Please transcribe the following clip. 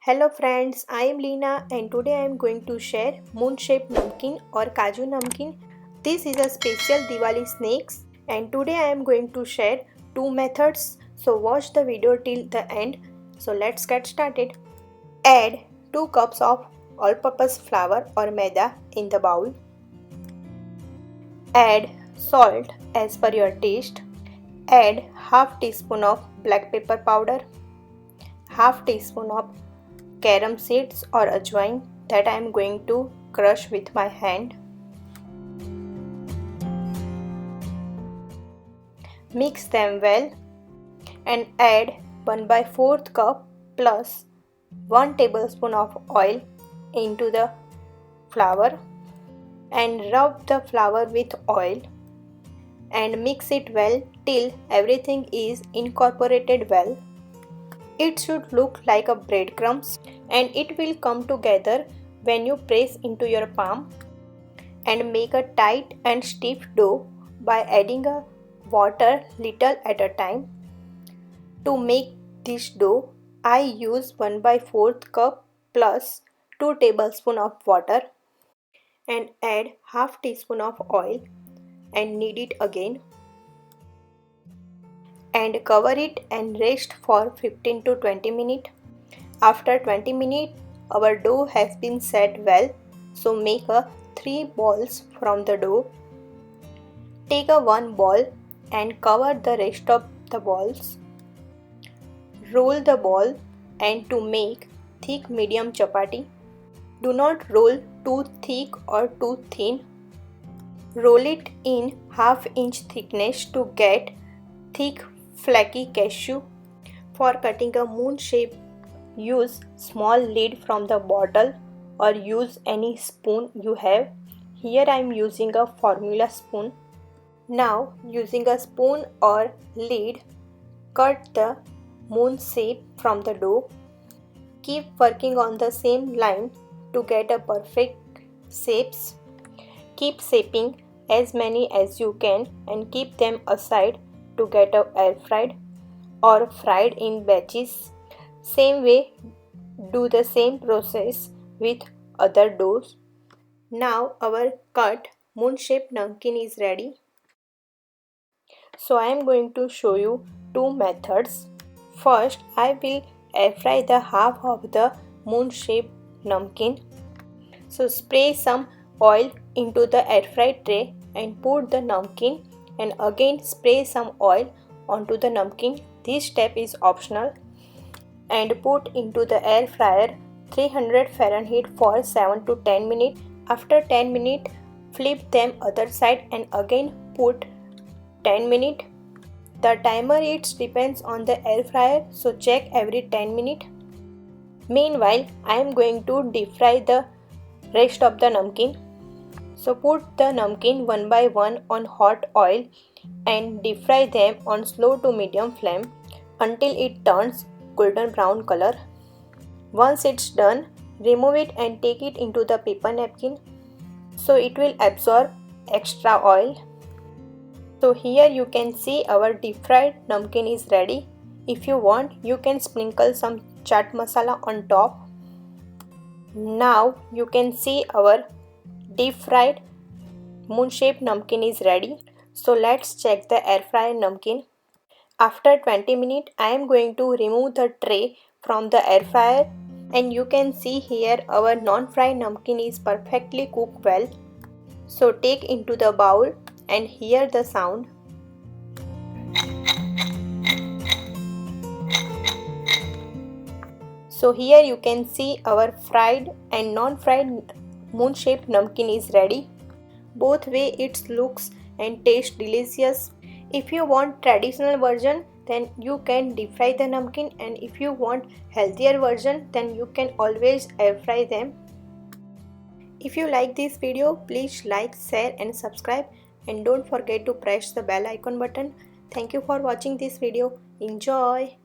Hello friends, I am Leena and today I am going to share moon shaped namkeen or kaju namkeen. This is a special Diwali snacks and today I am going to share two methods. So watch the video till the end. So let's get started. Add 2 cups of all-purpose flour or maida in the bowl. Add salt as per your taste. Add half teaspoon of black pepper powder, half teaspoon of carom seeds or ajwain that I am going to crush with my hand. Mix them well and add 1/4 cup plus 1 tablespoon of oil into the flour and rub the flour with oil and mix it well till everything is incorporated well. It should look like a breadcrumbs and it will come together when you press into your palm and make a tight and stiff dough by adding a water little at a time. To make this dough, I use 1/4 cup plus 2 tablespoons of water and add half teaspoon of oil and knead it again and cover it and rest for 15 to 20 minutes. After 20 minutes, our dough has been set well, so make a 3 balls from the dough. Take a 1 ball and cover the rest of the balls. Roll the ball and to make thick medium chapati. Do not roll too thick or too thin. Roll it in half-inch thickness to get thick flaky cashew. For cutting a moon shape, use small lid from the bottle or use any spoon you have. Here I am using a formula spoon. Now using a spoon or lid, cut the moon shape from the dough. Keep working on the same line to get a perfect shapes. Keep shaping as many as you can and keep them aside to get air fried or fried in batches. Same way, do the same process with other doughs. Now our cut moon shaped namkeen is ready. So I am going to show you two methods. First, I will air fry the half of the moon shaped namkeen. So spray some oil into the air fry tray and put the namkeen and again spray some oil onto the namkeen. This step is optional. And put into the air fryer 300 Fahrenheit for 7 to 10 minutes. After 10 minutes, flip them other side and again put 10 minutes. The timer it depends on the air fryer, so check every 10 minutes. Meanwhile, I am going to deep fry the rest of the namkeen. So put the namkeen one by one on hot oil and deep fry them on slow to medium flame until it turns golden brown color. Once it's done, remove it and take it into the paper napkin so it will absorb extra oil. So here you can see our deep fried namkeen is ready. If you want, you can sprinkle some chaat masala on top. Now you can see our deep fried moon shaped namkeen is ready. So let's check the air fryer namkeen. After 20 minutes, I am going to remove the tray from the air fryer and you can see here our non-fried namkeen is perfectly cooked well. So take into the bowl and hear the sound. So here you can see our fried and non-fried moon shaped namkeen is ready. Both way it looks and tastes delicious. If you want traditional version, then you can deep fry the namkeen, and if you want healthier version, then you can always air fry them. If you like this video, please like, share and subscribe and don't forget to press the bell icon button. Thank you for watching this video. Enjoy!